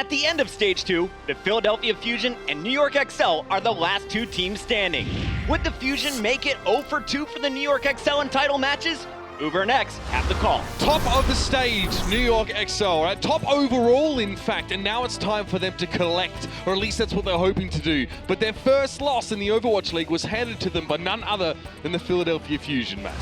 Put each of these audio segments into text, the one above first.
At the end of Stage 2, the Philadelphia Fusion and New York Excel are the last two teams standing. Would the Fusion make it 0 for 2 for the New York Excel in title matches? Uber and X have the call. Top of the stage, New York Excel, right? Top overall, in fact, and now it's time for them to collect, or at least that's what they're hoping to do. But their first loss in the Overwatch League was handed to them by none other than the Philadelphia Fusion, Matt.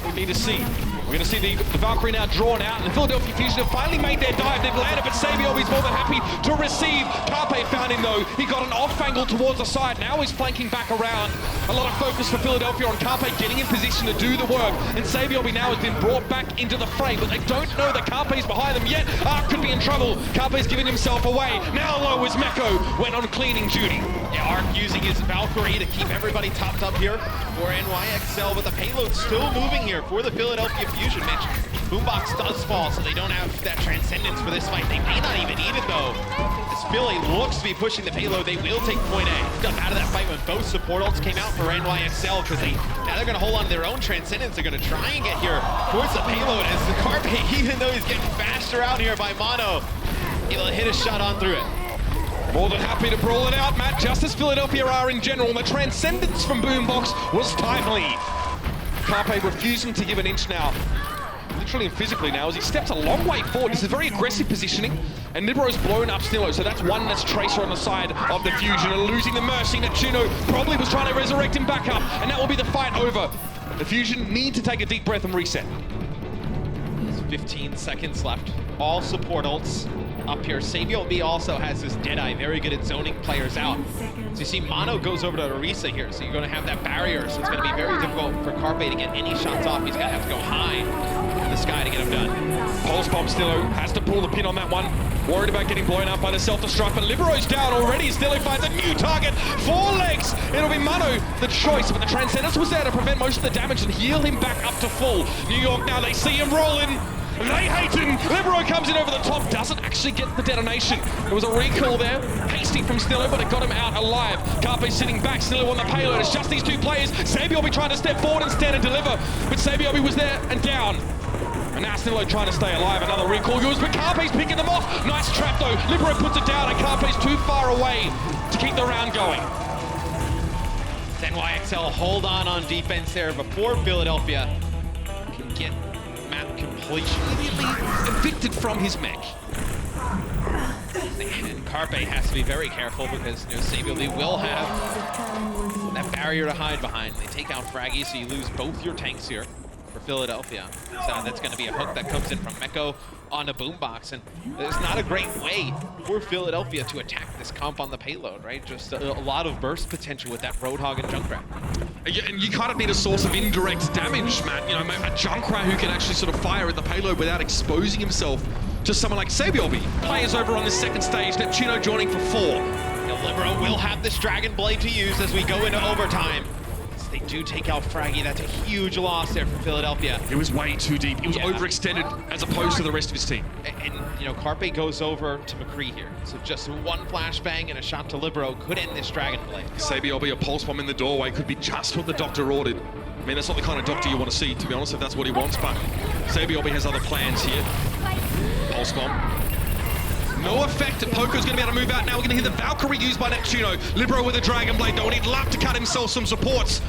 We need to see. We're going to see the Valkyrie now drawn out, and the Philadelphia Fusion have finally made their dive. They've landed, but Sabiobi's more than happy to receive. Carpe found him, though. He got an off angle towards the side. Now he's flanking back around. A lot of focus for Philadelphia on Carpe getting in position to do the work, and Sabiobi now has been brought back into the fray, but they don't know that Carpe's behind them yet. Arc could be in trouble. Carpe's giving himself away. Now low as Meko went on cleaning duty. Yeah, Arc using his Valkyrie to keep everybody topped up here for NYXL, but the payload's still moving here for the Philadelphia Fusion. Mitch, Boombox does fall, so they don't have that transcendence for this fight. They may not even need it, though. As Philly looks to be pushing the payload, they will take point A. Got out of that fight when both support ults came out for NYXL, because now they're going to hold on to their own transcendence. They're going to try and get here towards the payload, as the Carpe, even though he's getting faster out here by Mono, able to hit a shot on through it. More than happy to brawl it out, Matt, just as Philadelphia are in general. The transcendence from Boombox was timely. Carpe refusing to give an inch now. Literally and physically now, as he steps a long way forward. This is very aggressive positioning, and Libro's blown up Snillo, so that's one less Tracer on the side of the Fusion, and losing the Mercy. Neptuno probably was trying to resurrect him back up, and that will be the fight over. The Fusion need to take a deep breath and reset. There's 15 seconds left. All support ults up here. Sabiobi also has his Deadeye, very good at zoning players out. So you see Mono goes over to Orisa here, so you're going to have that barrier, so it's going to be very difficult for Carpe to get any shots off. He's going to have to go high in the sky to get him done. Pulse Bomb Stillo has to pull the pin on that one. Worried about getting blown up by the self-destruct, but Libero's down already. Stillo finds a new target. 4 legs. It'll be Mono the choice, but the Transcendence was there to prevent most of the damage and heal him back up to full. New York now, they see him rolling. They hate him. Libero comes in over the top, doesn't actually get the detonation. There was a recall there, hasty from Snillo, but it got him out alive. Carpe sitting back, Snillo on the payload. It's just these two players. Sabiobi trying to step forward instead and deliver, but Sabiobi was there and down. And now Snillo trying to stay alive. Another recall goes, but Carpe's picking them off. Nice trap though. Libero puts it down, and Carpe's too far away to keep the round going. NYXL hold on defense there before Philadelphia can get Matt completely Evicted from his mech. And Carpe has to be very careful, because Sabiobi will have that barrier to hide behind. They take out Fraggy, so you lose both your tanks here for Philadelphia. So that's going to be a hook that comes in from Meko on a Boombox, and there's not a great way for Philadelphia to attack this comp on the payload, right? Just a lot of burst potential with that Roadhog and Junkrat. And you kind of need a source of indirect damage, Matt. You know, a Junkrat who can actually sort of fire at the payload without exposing himself to someone like Sabiobi. Players over on this second stage, Neptuno joining for 4. Libero will have this Dragon Blade to use as we go into overtime. They do take out Fraggy. That's a huge loss there for Philadelphia. It was way too deep. It was overextended as opposed to the rest of his team. And Carpe goes over to McCree here. So just one flashbang and a shot to Libero could end this Dragon Blade. Sabiobi, a pulse bomb in the doorway, could be just what the doctor ordered. I mean, that's not the kind of doctor you want to see, to be honest, if that's what he wants, but Sabiobi has other plans here. Pulse bomb. No effect. Poko's going to be able to move out. Now we're going to hear the Valkyrie used by Neptuno. Libero with a Dragon Blade, though, and he'd love to cut himself some supports.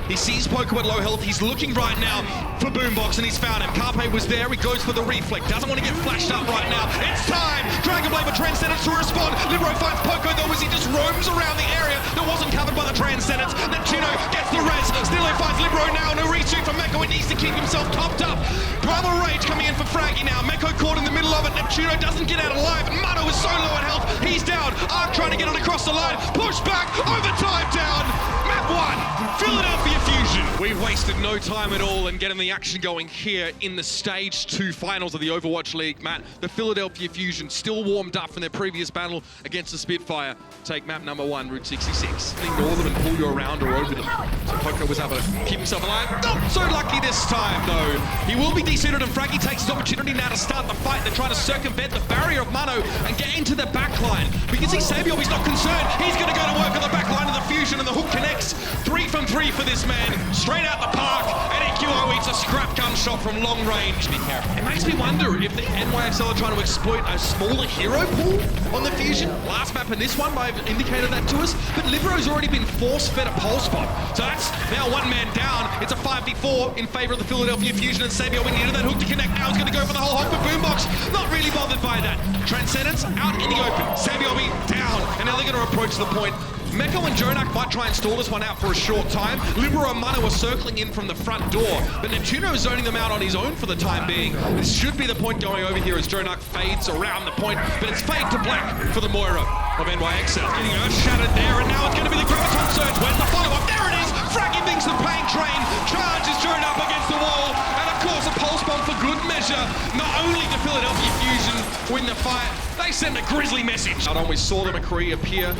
He sees Poko at low health. He's looking right now for Boombox, and he's found him. Carpe was there. He goes for the reflect. Doesn't want to get flashed up right now. It's time! Dragon Blade with Transcendence to respond. Libero finds Poko, though, as he just roams around the area that wasn't covered by the Transcendence. Neptuno gets the res. Snillo finds Libero now. No retreat from Meko. He needs to keep himself topped up. Primal Rage coming in for Fraggy now. Meko caught in the middle of it. Neptuno doesn't get out alive. Mano is so low on health. He's down. Arc trying to get it across the line. Push back. Overtime down. Map 1. Philadelphia Fusion. We've wasted no time at all in getting the action going here in the Stage 2 finals of the Overwatch League, Matt. The Philadelphia Fusion still warmed up from their previous battle against the Spitfire. Take map number 1, Route 66. Ignore them and pull you around or over them. So Poko was able to keep himself alive. Not so lucky this time, though. He will be desuited, and Fraggy takes his opportunity now to start the fight. They're trying to circumvent the barrier of Mono and get into the backline. We can see Sabiobi's not concerned. He's going to go to work on the backline of the Fusion, and the hook connects. 3 from 3 for this man. Straight out the park, and EQO eats a scrap gun shot from long range. Be careful. It makes me wonder if the NYXL are trying to exploit a smaller hero pull on the Fusion. Last map in this one might have indicated that to us, but Libero's already been force-fed a pole spot. So that's now one man down. It's a 5v4 in favor of the Philadelphia Fusion, and Sabio we needed that hook to connect. Now he's going to go for the whole hog, but Boombox not really bothered by that. Transcendence out in the open. Sabio down, and now they're going to approach the point. Meko and Jonak might try and stall this one out for a short time. Libero and Mano are circling in from the front door, but Neptuno is zoning them out on his own for the time being. This should be the point going over here as Jonak fades around the point, but it's fade to black for the Moira of NYXL. Getting earth-shattered there, and now it's going to be the Graviton Surge. Where's the follow-up? There it is! Fraggy thinks the pain train charges Jonak against the wall, and of course a pulse bomb for good measure. Not only the Philadelphia Fusion win the fight, they send a grisly message. Not only saw the McCree appear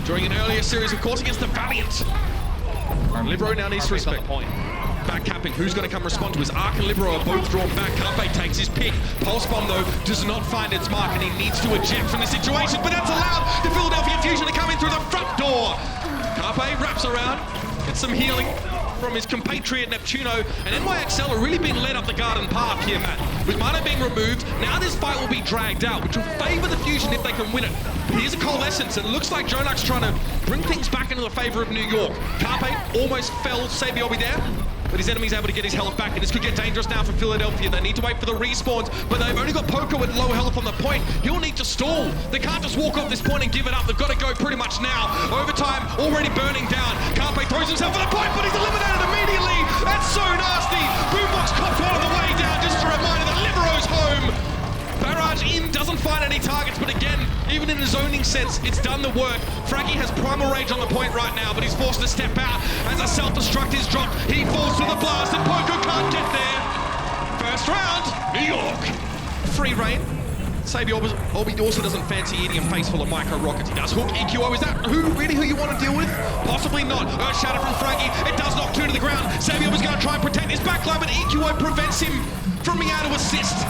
during an earlier series, of course, against the Valiant. Libero now needs to respect. Back capping, who's going to come respond to his Arc and Libero are both drawn back. Carpe takes his pick. Pulse Bomb, though, does not find its mark, and he needs to eject from the situation, but that's allowed the Philadelphia Fusion to come in through the front door. Carpe wraps around, gets some healing from his compatriot Neptuno, and NYXL are really being led up the garden path here, Matt. With Mano being removed, now this fight will be dragged out, which will favour the Fusion if they can win it. But here's a Coalescence, and it looks like Jonak's trying to bring things back into the favour of New York. Carpe almost fell Sabiobi there, but his enemy's able to get his health back, and this could get dangerous now for Philadelphia. They need to wait for the respawns, but they've only got Poco with low health on the point. He'll need to stall. They can't just walk off this point and give it up. They've got to go pretty much now. Overtime already burning down. Carpe throws himself for the point, but he's eliminated immediately. That's so nasty. Boombox copped one on the way down, just a reminder that Libero's home. Barrage in, doesn't find any targets, but again, even in the zoning sense, it's done the work. Fraggy has primal rage on the point right now, but he's forced to step out as a self-destruct is dropped. He falls to the blast, and Poco can't get there. First round, New York. Free reign. Sabio also doesn't fancy eating a face full of micro rockets. He does hook EQO. Is that who you want to deal with? Possibly not. Earth Shatter from Fraggy. It does knock two to the ground. Sabio is going to try and protect his backline, but EQO prevents him from being able to assist.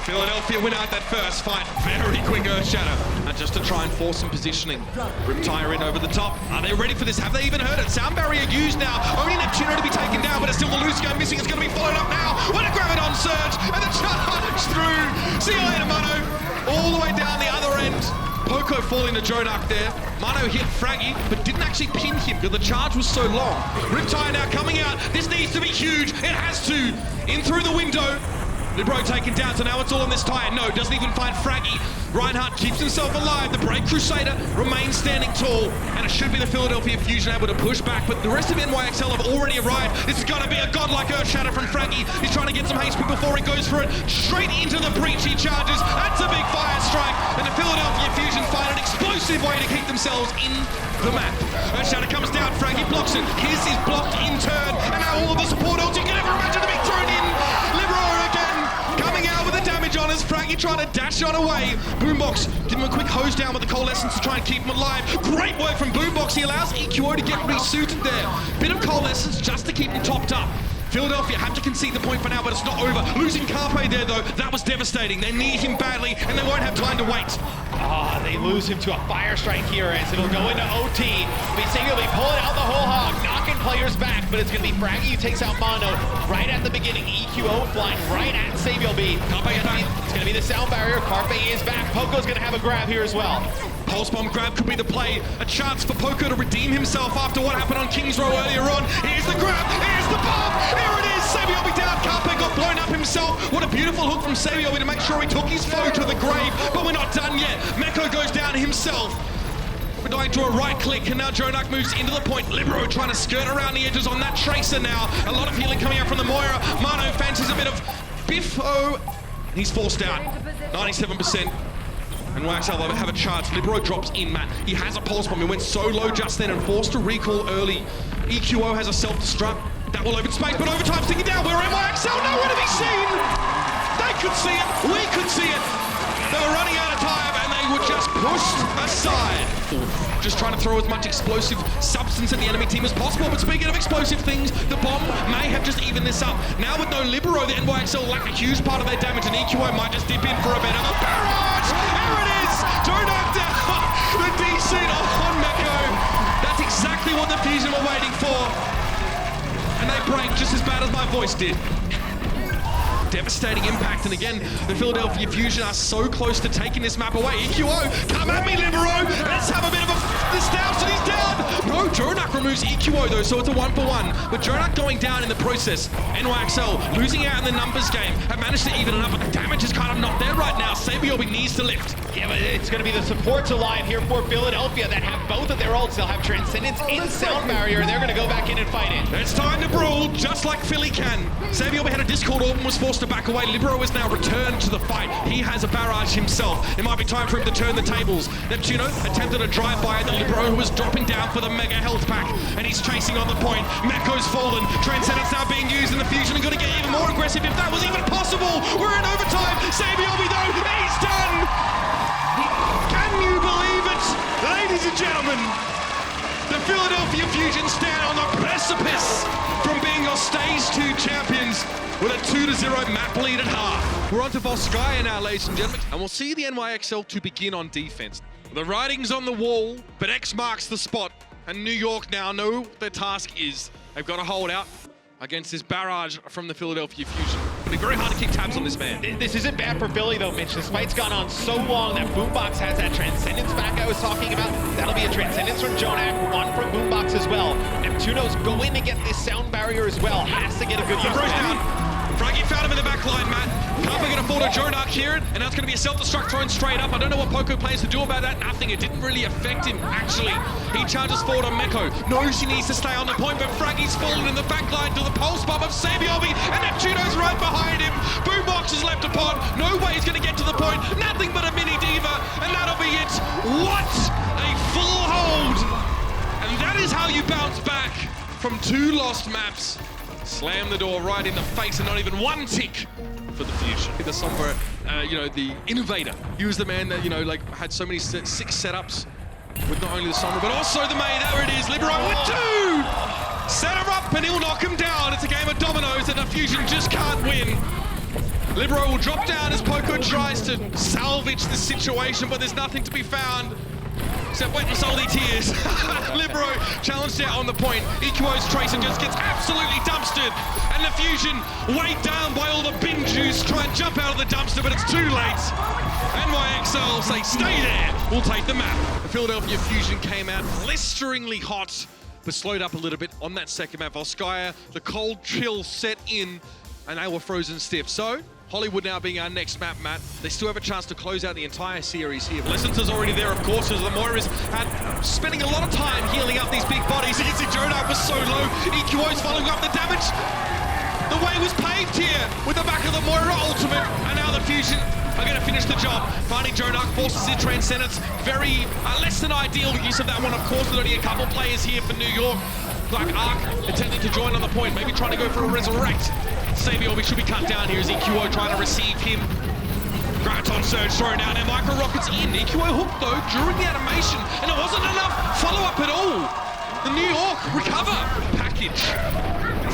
Philadelphia win out that first fight. Very quick Earth Shatter. And just to try and force some positioning. Riptire in over the top. Are they ready for this? Have they even heard it? Sound barrier used now. Only Neptuno to be taken down, but it's still the loose guy missing. It's going to be followed up now. What a Graviton Surge! And the charge through. See you later, Mano. All the way down the other end. Poco falling to Jonak there. Mano hit Fraggy, but didn't actually pin him because the charge was so long. Riptire now coming out. This needs to be huge. It has to. In through the window. Libero taken down, so now it's all on this tire. No, doesn't even find Fraggy. Reinhardt keeps himself alive. The Brave Crusader remains standing tall, and it should be the Philadelphia Fusion able to push back, but the rest of NYXL have already arrived. This is going to be a godlike Earth Shatter from Fraggy. He's trying to get some HP before he goes for it. Straight into the breach he charges. That's a big fire strike, and the Philadelphia Fusion find an explosive way to keep themselves in the map. Earth Shatter comes down, Fraggy blocks it. Here's his blocked in turn, and now all of the support ults you can ever imagine to be thrown in. Libero again, coming out with the damage on us. Fraggy trying to dash on away. Boombox give him a quick hose down with the Coalescence to try and keep him alive. Great work from Boombox. He allows EQO to get resuited there. Bit of Coalescence just to keep him topped up. Philadelphia have to concede the point for now, but it's not over. Losing Carpe there, though, that was devastating. They need him badly, and they won't have time to wait. They lose him to a fire strike here as it'll go into OT. Basically pulling out the whole hog, knocking players back, but it's going to be Fraggy who takes out Mono right at the beginning. EQO flying right at Sabio B. It's going to be the sound barrier. Carpe is back. Poco's going to have a grab here as well. Pulse Bomb grab could be the play. A chance for Poco to redeem himself after what happened on Kings Row earlier on. Here's the grab. Here's the bomb. Here it is. Sabiobi down. Carpe got blown up himself. What a beautiful hook from Sabiobi to make sure he took his foe to the grave. But we're not done yet. Meko goes down himself. We're going to a right click, and now Jonak moves into the point. Libero trying to skirt around the edges on that Tracer now. A lot of healing coming out from the Moira. Mano fancies a bit of Biffo. He's forced out. 97%. And YXL have a charge. Libero drops in, Matt. He has a pulse bomb. He went so low just then and forced to recall early. EQO has a self-destruct. That will open space, but Overtime's ticking down. Where NYXL? Nowhere to be seen! They could see it. We could see it. They were running out of time, and they were just pushed aside. Just trying to throw as much explosive substance at the enemy team as possible. But speaking of explosive things, the bomb may have just evened this up. Now with no Libero, the NYXL lack a huge part of their damage, and EQO might just dip in for a bit of a barrage. There it is! Jonak down. The DC on Meko. That's exactly what the Fusion were waiting for. And they break just as bad as my voice did. devastating impact. And again, the Philadelphia Fusion are so close to taking this map away. EQO, come at me, Libero! Let's have a bit of a stouch, and he's down! No, Jonak removes EQO though, so it's a 1-for-1. But Jonak going down in the process. NYXL losing out in the numbers game, have managed to even it up, but the damage is kind of not there right now. Sabiobi needs to lift. Yeah, but it's going to be the supports alive here for Philadelphia that have both of their ults. They'll have Transcendence in Sound Barrier, and they're going to go back in and fight it. It's time to brawl, just like Philly can. Sabiobi had a Discord orb and was forced to back away. Libero is now returned to the fight. He has a barrage himself. It might be time for him to turn the tables. Neptuno attempted a drive-by at the Libero, who was dropping down for the mega health pack, and he's chasing on the point. Meko's fallen. Transcendence now being used in the Fusion, and going to get even more aggressive if that was even possible. We're in overtime. Sabiobi though, he's done! Can you believe it? Ladies and gentlemen, the Philadelphia Fusion stand on the precipice from being your stage 2 champions with a 2-0 map lead at half. We're on to Volskaya now, ladies and gentlemen, and we'll see the NYXL to begin on defense. The writing's on the wall, but X marks the spot, and New York now know what their task is. They've got to hold out against this barrage from the Philadelphia Fusion. It'll be very hard to keep tabs on this man. This isn't bad for Philly though, Mitch. This fight's gone on so long that Boombox has that Transcendence back I was talking about. That'll be a Transcendence from Jonak, one from Boombox as well. Neptuno's going to get this Sound Barrier as well. Has to get a good use of that. Fraggy found him in the back line, Matt. Carpe gonna fall to Jonak here, and now it's gonna be a self-destruct thrown straight up. I don't know what Poco plans to do about that. Nothing. It didn't really affect him, actually. He charges forward on Meko. Knows she needs to stay on the point, but Fraggy's fallen in the back line to the pulse bomb of Sabiobi, and Neptuno's right behind him. Boombox is left upon. No way he's gonna get to the point. Nothing but a mini diva, and that'll be it. What a full hold! And that is how you bounce back from 2 lost maps. Slam the door right in the face, and not even one tick for the Fusion. The somber, the innovator. He was the man that, had so many 6 setups with not only the Sombra, but also the May. There it is, Libero with 2! Set her up and he'll knock him down. It's a game of dominoes and the Fusion just can't win. Libero will drop down as Poco tries to salvage the situation, but there's nothing to be found. Except wet and salty tears. Libero challenged out on the point. EQO's trace and just gets absolutely dumpstered. And the Fusion, weighed down by all the bin juice, try and jump out of the dumpster, but it's too late. NYXL say, stay there, we'll take the map. The Philadelphia Fusion came out blisteringly hot, but slowed up a little bit on that second map. Volskaya, the cold chill set in, and they were frozen stiff. So, Hollywood now being our next map, Matt. They still have a chance to close out the entire series here. Lessons already there, of course, as the Moira's spending a lot of time healing up these big bodies. You can see Jonak was so low. EQO's following up the damage. The way was paved here with the back of the Moira ultimate, and now the Fusion are going to finish the job. Finding Jonak forces his Transcendence. Very less than ideal use of that one, of course, with only a couple players here for New York. Like Arc attempting to join on the point, maybe trying to go for a resurrect. Sabiobi should be cut down here as EQO trying to receive him. Graviton Surge thrown down, and Micro Rockets in. EQO hooked though during the animation, and it wasn't enough follow-up at all. The New York recover package.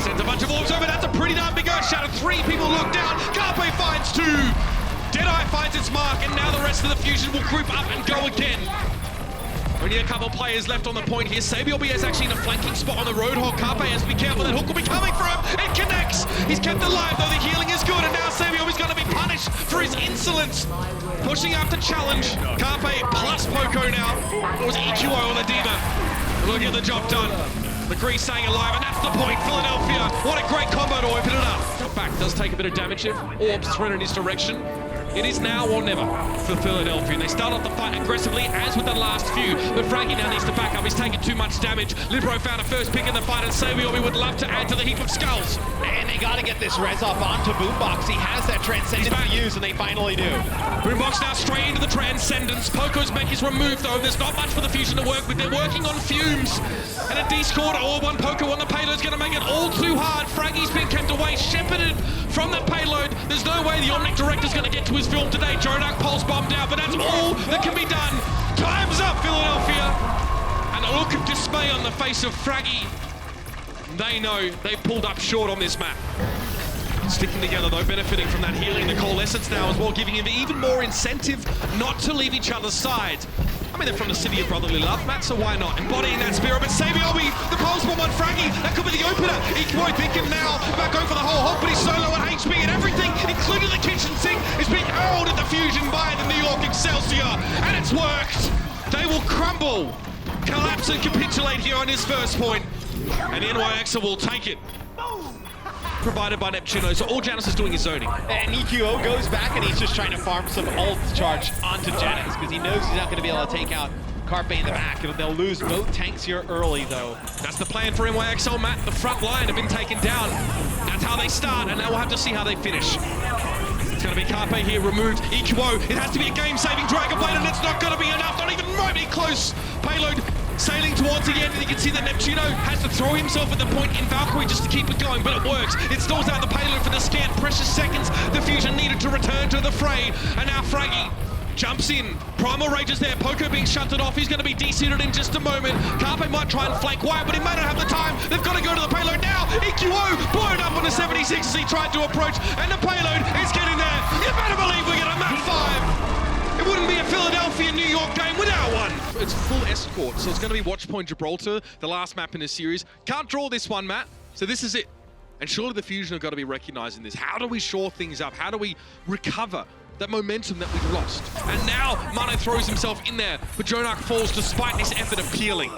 Sends a bunch of orbs over, that's a pretty darn big earth shatter. 3 people locked down, Carpe finds 2. Deadeye finds its mark, and now the rest of the Fusion will group up and go again. Only a couple players left on the point here. Sabiobi is actually in a flanking spot on the Roadhog. Carpe has to be careful, that hook will be coming for him. It connects. He's kept alive though, the healing is good, and now Sabiobi's going to be punished for his insolence. Pushing up to challenge. Carpe plus Poco now. It was EQO on the Diva. We'll get the job done. The Grease staying alive, and that's the point. Philadelphia, what a great combo to open it up. Back does take a bit of damage here. Orbs thrown in his direction. It is now or never for Philadelphia. And they start off the fight aggressively, as with the last few. But Fraggy now needs to back up. He's taking too much damage. Libero found a first pick in the fight, and Sabiobi would love to add to the heap of skulls. And they got to get this res off onto Boombox. He has that Transcendence to use, and they finally do. Boombox now straight into the Transcendence. Poco's mech is removed, though. There's not much for the Fusion to work with. They're working on fumes. And a Discord or one Poco on the payload is going to make it all too hard. Fraggy's been kept away, shepherded from the payload. There's no way the Omnic Director's going to get to his film today. Jonak pulse bombed out, but that's all that can be done. Time's up, Philadelphia. And a look of dismay on the face of Fraggy. They know they've pulled up short on this map. Sticking together though, benefiting from that healing, the coalescence now as well, giving him even more incentive not to leave each other's sides. I mean, they're from the city of brotherly love, Matt, so why not? Embodying that spirit, but Sabiobi, the pulse bomb on Fraggy, that could be the opener. Equo thinking now, about going for the whole hog, but he's solo at HP, and everything, including the kitchen sink, is being hurled at the Fusion by the New York Excelsior, and it's worked. They will crumble, collapse and capitulate here on his first point, and NYXer will take it. Provided by Neptuno, so all Janus is doing is zoning. And EQO goes back and he's just trying to farm some ult charge onto Janus because he knows he's not going to be able to take out Carpe in the back. They'll lose both tanks here early though. That's the plan for NYXL, Matt. The front line have been taken down. That's how they start, and now we'll have to see how they finish. It's going to be Carpe here removed. EQO, it has to be a game-saving Dragon Blade, and it's not going to be enough. Not even remotely close. Payload sailing towards the end, and you can see that Neptuno has to throw himself at the point in Valkyrie just to keep it going, but it works. It stalls out the payload for the scant precious seconds the Fusion needed to return to the fray, and now Fraggy jumps in. Primal Rage is there. Poco being shunted off. He's going to be deseated in just a moment. Carpe might try and flank Wyatt, but he may not have the time. They've got to go to the payload now. EQO blown up on the 76 as he tried to approach, and the payload is getting there. You better believe we get a map 5. It wouldn't be a Philadelphia-New York game without one. It's full escort, so it's going to be Watchpoint Gibraltar, the last map in the series. Can't draw this one, Matt, so this is it. And surely the Fusion have got to be recognizing this. How do we shore things up? How do we recover that momentum that we've lost? And now Mano throws himself in there, but Jonak falls despite this effort of peeling.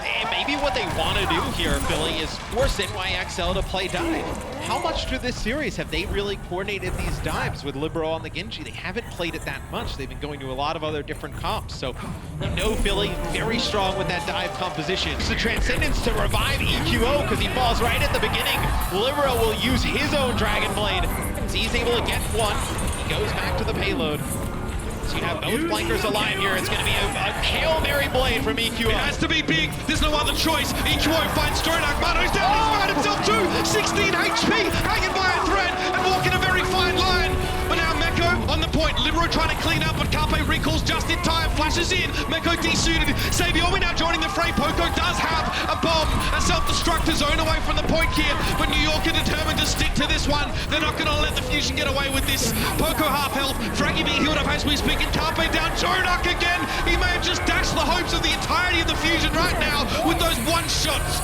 And maybe what they want to do here, Philly, is force NYXL to play dive. How much through this series have they really coordinated these dives with Libero on the Genji? They haven't played it that much. They've been going to a lot of other different comps. So you know Philly very strong with that dive composition. It's the Transcendence to revive EQO because he falls right at the beginning. Libero will use his own Dragon Blade. So he's able to get one. He goes back to the payload. So you have both flankers alive here. It's going to be a Hail Mary blade from EQO. It has to be big. There's no other choice. EQO finds Jonak. Mano's down. He's found himself too. 16 HP, hanging by a thread and walking a very fine line. But now Meko on the point. Libero trying to clean up, but Carpe recalls just in time. Flashes in. Meko desuited. Sabiomi now joining the fray. Poco does have a bomb. A self-destructor zone away from the point here. But New York are determined to stick to this one. They're not going to let the Fusion get away with this. Poco half health. Fraggy being healed up as we speak. And Carpe down. Jonak again. He may have just dashed the hopes of the entirety of the Fusion right now with those one shots.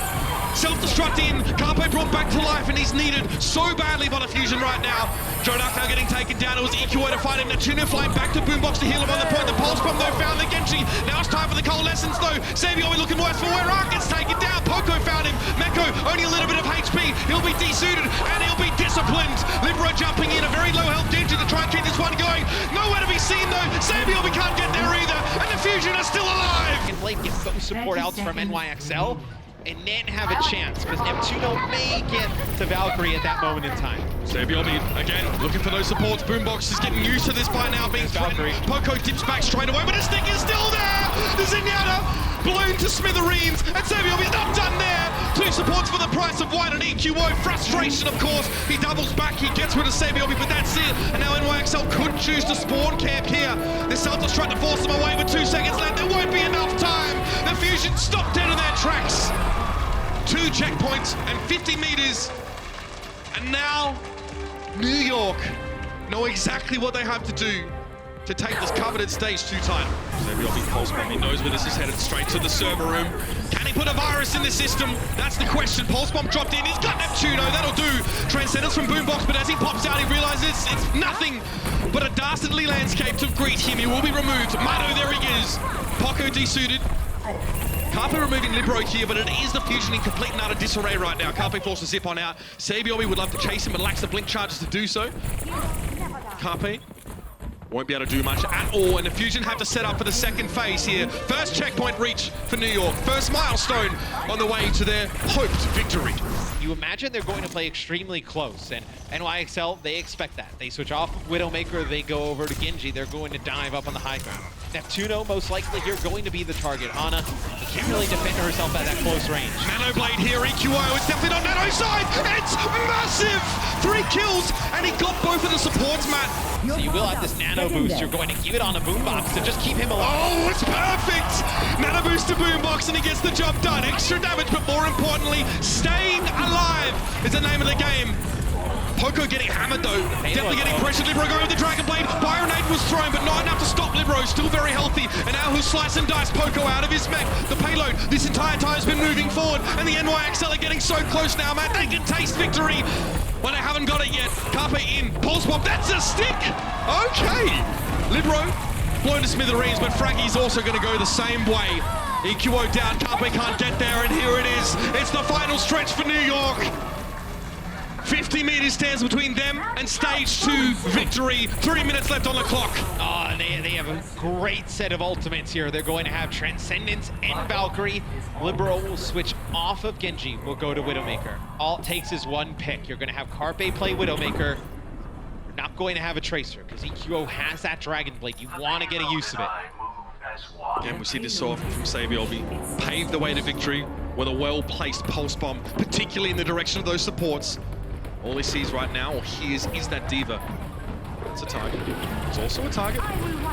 Self-destruct in, Carpe brought back to life, and he's needed so badly by the Fusion right now. Jonak now getting taken down. It was EQO to find him. Neptuno flying back to Boombox to heal him on the point. The Pulse Bomb though found the Genji. Now it's time for the coalescence though. Sabiomi looking worse for where Ark gets taken down. Poco found him. Meko only a little bit of HP. He'll be desuited and he'll be disciplined. Libero jumping in, a very low health Genji to try and keep this one going. Nowhere to be seen though. Sabiomi can't get there either, and the Fusion are still alive. And Blade gets those support outs from NYXL. And then have a chance, because Neptuno may get to Valkyrie at that moment in time. Sabiomi, again, looking for those supports. Boombox is getting used to this by now, being threatened. Poco dips back straight away, but his stick is still there! The Zenyatta blown to smithereens, and Sabiomi's not done there! 2 supports for the price of 1, and EQO, frustration of course. He doubles back, he gets rid of Sabiomi, but that's it. And now NYXL could choose to spawn camp here. The self-destruct to force them away with 2 seconds left. There won't be enough time. The Fusion stopped dead in their tracks. 2 checkpoints and 50 meters, and now New York know exactly what they have to do to take this coveted stage 2 title. Sabiomi pulse bomb, he knows where this is headed, straight to the server room. Can he put a virus in the system? That's the question. Pulse bomb dropped in, he's got Neptuno, that'll do. Transcendence from Boombox, but as he pops out, he realizes it's nothing but a dastardly landscape to greet him. He will be removed. Mano, there he is. Poco desuited. Carpe removing Libero here, but it is the Fusion in complete and utter disarray right now. Carpe forced to zip on out. Sabiomi would love to chase him, but lacks the blink charges to do so. Carpe won't be able to do much at all, and the Fusion have to set up for the second phase here. First checkpoint reach for New York. First milestone on the way to their hoped victory. You imagine they're going to play extremely close, and NYXL, they expect that. They switch off Widowmaker, they go over to Genji, they're going to dive up on the high ground. Neptuno, most likely here, going to be the target. Ana can't really defend herself at that close range. Nano Blade here, EQO, it's definitely not Nano's side! It's massive! 3 kills, and he got both of the supports, Matt. So you will have this nano boost, you're going to give it on a Boombox to just keep him alive. Oh, it's perfect! Nano boost to Boombox, and he gets the job done. Extra damage, but more importantly, staying alive is the name of the game. Poco getting hammered though. Definitely getting pressured. Libero going with the Dragon Blade. Byron Aid was thrown, but not enough to stop Libero. Still very healthy. And now he'll slice and dice Poco out of his mech. The payload this entire time has been moving forward. And the NYXL are getting so close now, man. They can taste victory. Well, they haven't got it yet. Carpe in. Pulse bomb. That's a stick. Okay. Libero blown to smithereens, but Fraggie's also going to go the same way. EQO down. Carpe can't get there, and here it is. It's the final stretch for New York. 50 meters stands between them and stage 2 victory. 3 minutes left on the clock. Oh, and they have a great set of ultimates here. They're going to have Transcendence and Valkyrie. Libero will switch off of Genji. Will go to Widowmaker. All it takes is one pick. You're going to have Carpe play Widowmaker. You're not going to have a Tracer because EQO has that Dragon Blade. You want to get a use of it. Again, we see this so often from Saebyeolbe. Paved the way to victory with a well-placed pulse bomb, particularly in the direction of those supports. All he sees right now, or hears, is that Diva. That's a target. It's also a target.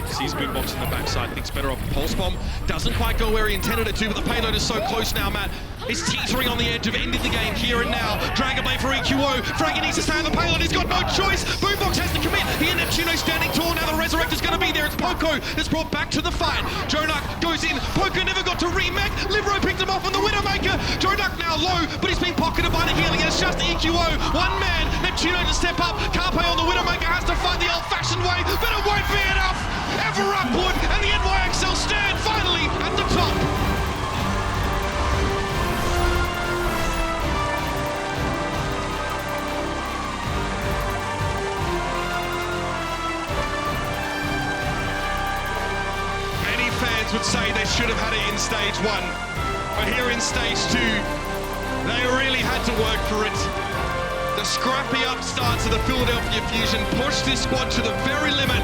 Sees Boombox in the backside, thinks better of the pulse bomb. Doesn't quite go where he intended it to, but the payload is so close now, Matt. He's teetering on the edge of ending the game here and now. Dragon Blade for EQO. Fraggy needs to stay on the payload. He's got no choice. Boombox has to commit. He and Neptuno standing tall. Now the Resurrect is going to be there. It's Poco that's brought back to the fight. Jonak goes in. Poco never got to remake. Libero picked him off on the Widowmaker. Jonak now low, but he's been pocketed by the healing. It's just EQO. One man. Neptuno to step up. Carpe on the Widowmaker has to fight the old-fashioned way, but it won't be enough. Ever upward, and the NYXL stand finally at the top. Many fans would say they should have had it in stage 1, but here in stage 2, they really had to work for it. The scrappy upstarts of the Philadelphia Fusion pushed this squad to the very limit.